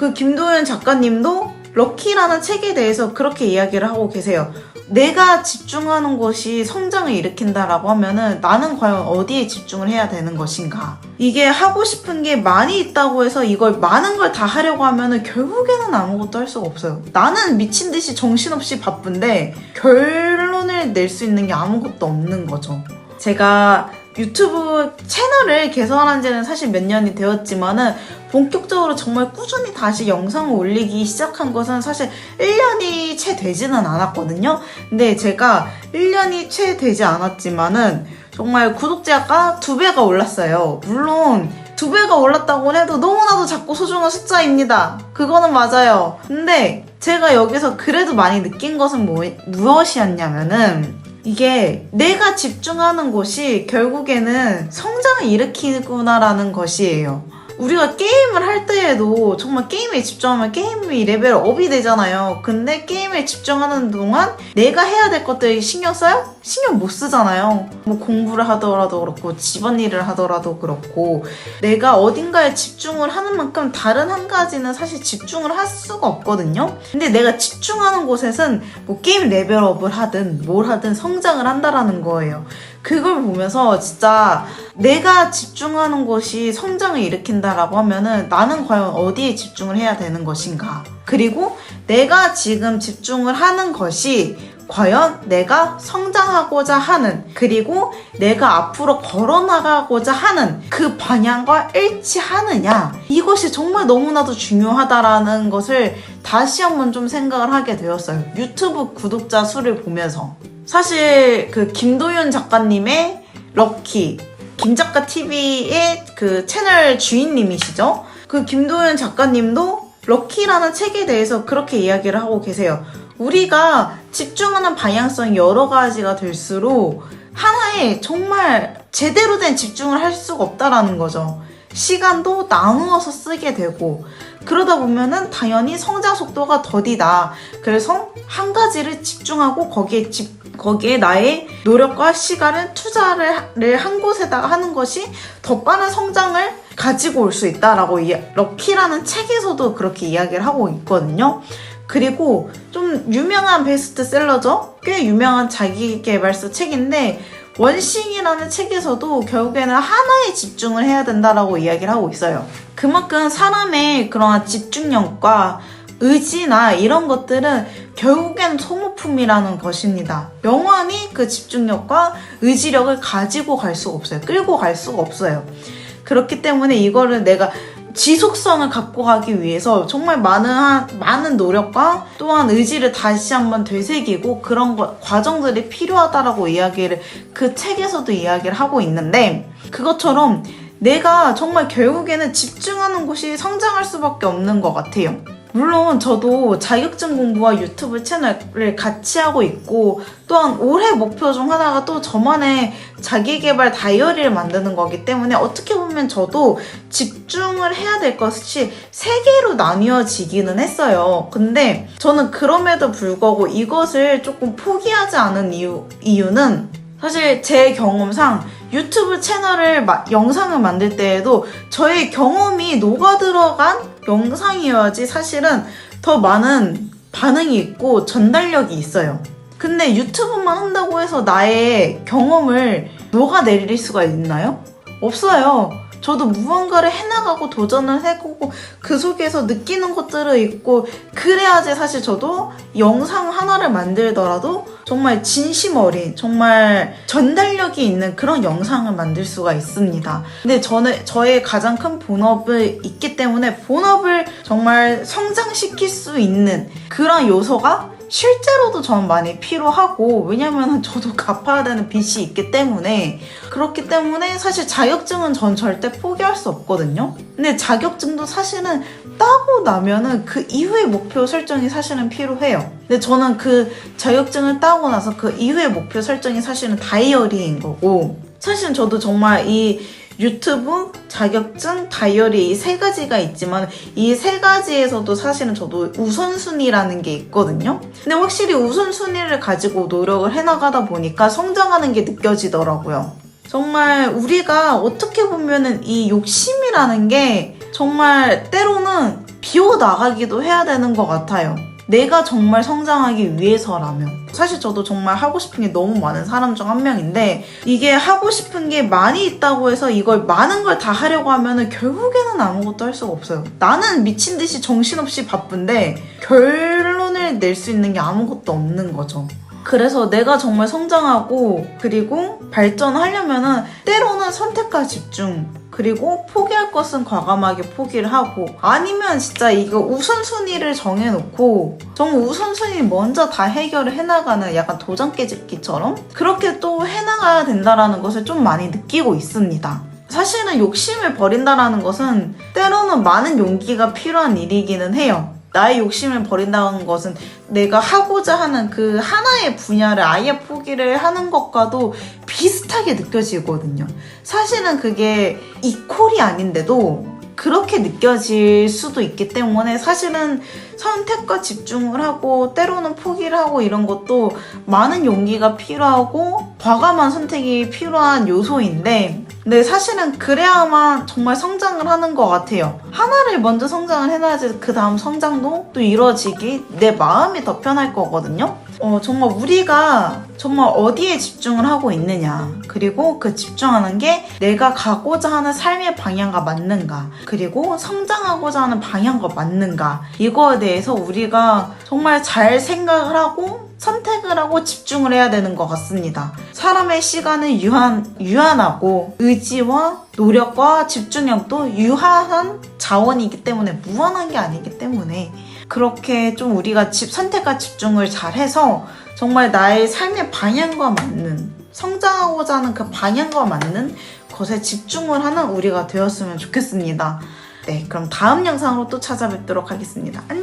그 김도윤 작가님도 럭키라는 책에 대해서 그렇게 이야기를 하고 계세요. 내가 집중하는 것이 성장을 일으킨다라고 하면은 나는 과연 어디에 집중을 해야 되는 것인가? 이게 하고 싶은 게 많이 있다고 해서 이걸 많은 걸 다 하려고 하면은 결국에는 아무것도 할 수가 없어요. 나는 미친 듯이 정신없이 바쁜데 결론을 낼 수 있는 게 아무것도 없는 거죠. 제가 유튜브 채널을 개설한 지는 사실 몇 년이 되었지만은 본격적으로 정말 꾸준히 다시 영상을 올리기 시작한 것은 사실 1년이 채 되지는 않았거든요. 근데 제가 1년이 채 되지 않았지만은 정말 구독자가 2배가 올랐어요. 물론 2배가 올랐다고 해도 너무나도 작고 소중한 숫자입니다. 그거는 맞아요. 근데 제가 여기서 그래도 많이 느낀 것은 무엇이었냐면은 이게 내가 집중하는 곳이 결국에는 성장을 일으키구나라는 것이에요. 우리가 게임을 할 때에도 정말 게임에 집중하면 게임이 레벨 업이 되잖아요. 근데 게임에 집중하는 동안 내가 해야 될 것들이 신경 써요? 신경 못 쓰잖아요. 뭐 공부를 하더라도 그렇고 집안일을 하더라도 그렇고 내가 어딘가에 집중을 하는 만큼 다른 한 가지는 사실 집중을 할 수가 없거든요. 근데 내가 집중하는 곳에선 뭐 게임 레벨업을 하든 뭘 하든 성장을 한다라는 거예요. 그걸 보면서 진짜 내가 집중하는 것이 성장을 일으킨다라고 하면은 나는 과연 어디에 집중을 해야 되는 것인가? 그리고 내가 지금 집중을 하는 것이 과연 내가 성장하고자 하는, 그리고 내가 앞으로 걸어나가고자 하는 그 방향과 일치하느냐, 이것이 정말 너무나도 중요하다라는 것을 다시 한번 좀 생각을 하게 되었어요. 유튜브 구독자 수를 보면서. 사실 그 김도윤 작가님의 럭키, 김작가 TV의 그 채널 주인님이시죠. 그 김도윤 작가님도 럭키라는 책에 대해서 그렇게 이야기를 하고 계세요. 우리가 집중하는 방향성이 여러 가지가 될수록 하나에 정말 제대로 된 집중을 할 수가 없다라는 거죠. 시간도 나누어서 쓰게 되고 그러다 보면은 당연히 성장 속도가 더디다. 그래서 한 가지를 집중하고 거기에 나의 노력과 시간을 투자를 한 곳에다가 하는 것이 더 빠른 성장을 가지고 올 수 있다라고 럭키라는 책에서도 그렇게 이야기를 하고 있거든요. 그리고 좀 유명한 베스트셀러죠? 꽤 유명한 자기계발서 책인데 원싱이라는 책에서도 결국에는 하나에 집중을 해야 된다라고 이야기를 하고 있어요. 그만큼 사람의 그러한 집중력과 의지나 이런 것들은 결국엔 소모품이라는 것입니다. 영원히 그 집중력과 의지력을 가지고 갈 수가 없어요. 끌고 갈 수가 없어요. 그렇기 때문에 이거를 내가 지속성을 갖고 가기 위해서 정말 많은 노력과 또한 의지를 다시 한번 되새기고 그런 과정들이 필요하다라고 이야기를 그 책에서도 이야기를 하고 있는데, 그것처럼 내가 정말 결국에는 집중하는 곳이 성장할 수밖에 없는 것 같아요. 물론 저도 자격증 공부와 유튜브 채널을 같이 하고 있고, 또한 올해 목표 중 하나가 또 저만의 자기계발 다이어리를 만드는 거기 때문에 어떻게 보면 저도 집중을 해야 될 것이 3개로 나뉘어지기는 했어요. 근데 저는 그럼에도 불구하고 이것을 조금 포기하지 않은 이유는 사실 제 경험상 유튜브 채널을 영상을 만들 때에도 저의 경험이 녹아들어간 영상이어야지 사실은 더 많은 반응이 있고 전달력이 있어요. 근데 유튜브만 한다고 해서 나의 경험을 녹아내릴 수가 있나요? 없어요. 저도 무언가를 해나가고 도전을 해보고 그 속에서 느끼는 것들을 있고 그래야지 사실 저도 영상 하나를 만들더라도 정말 진심 어린, 정말 전달력이 있는 그런 영상을 만들 수가 있습니다. 근데 저의 가장 큰 본업이 있기 때문에 본업을 정말 성장시킬 수 있는 그런 요소가 실제로도 저는 많이 필요하고, 왜냐면 저도 갚아야 되는 빚이 있기 때문에, 그렇기 때문에 사실 자격증은 전 절대 포기할 수 없거든요. 근데 자격증도 사실은 따고 나면은 그 이후의 목표 설정이 사실은 필요해요. 근데 저는 그 자격증을 따고 나서 그 이후의 목표 설정이 사실은 다이어리인 거고, 사실은 저도 정말 이 유튜브, 자격증, 다이어리 이 3가지가 있지만 이 3가지에서도 사실은 저도 우선순위라는 게 있거든요. 근데 확실히 우선순위를 가지고 노력을 해나가다 보니까 성장하는 게 느껴지더라고요. 정말 우리가 어떻게 보면은 이 욕심이라는 게 정말 때로는 비워나가기도 해야 되는 것 같아요. 내가 정말 성장하기 위해서라면. 사실 저도 정말 하고 싶은 게 너무 많은 사람 중 한 명인데 이게 하고 싶은 게 많이 있다고 해서 이걸 많은 걸 다 하려고 하면은 결국에는 아무것도 할 수가 없어요. 나는 미친 듯이 정신없이 바쁜데 결론을 낼 수 있는 게 아무것도 없는 거죠. 그래서 내가 정말 성장하고 그리고 발전하려면은 때로는 선택과 집중 그리고 포기할 것은 과감하게 포기를 하고 아니면 진짜 이거 우선순위를 정해놓고 정말 우선순위 먼저 다 해결을 해나가는 약간 도장 깨집기처럼 그렇게 또 해나가야 된다는 것을 좀 많이 느끼고 있습니다. 사실은 욕심을 버린다는 것은 때로는 많은 용기가 필요한 일이기는 해요. 나의 욕심을 버린다는 것은 내가 하고자 하는 그 하나의 분야를 아예 포기를 하는 것과도 비슷하게 느껴지거든요. 사실은 그게 이퀄이 아닌데도 그렇게 느껴질 수도 있기 때문에 사실은 선택과 집중을 하고 때로는 포기를 하고 이런 것도 많은 용기가 필요하고 과감한 선택이 필요한 요소인데 근데 사실은 그래야만 정말 성장을 하는 것 같아요. 하나를 먼저 성장을 해놔야지 그 다음 성장도 또 이루어지기 내 마음이 더 편할 거거든요. 정말 우리가 정말 어디에 집중을 하고 있느냐 그리고 그 집중하는 게 내가 가고자 하는 삶의 방향과 맞는가 그리고 성장하고자 하는 방향과 맞는가 이거에 대해서 우리가 정말 잘 생각을 하고 선택을 하고 집중을 해야 되는 것 같습니다. 사람의 시간은 유한하고 의지와 노력과 집중력도 유한한 자원이기 때문에 무한한 게 아니기 때문에 그렇게 좀 우리가 선택과 집중을 잘해서 정말 나의 삶의 방향과 맞는 성장하고자 하는 그 방향과 맞는 것에 집중을 하는 우리가 되었으면 좋겠습니다. 네, 그럼 다음 영상으로 또 찾아뵙도록 하겠습니다. 안녕!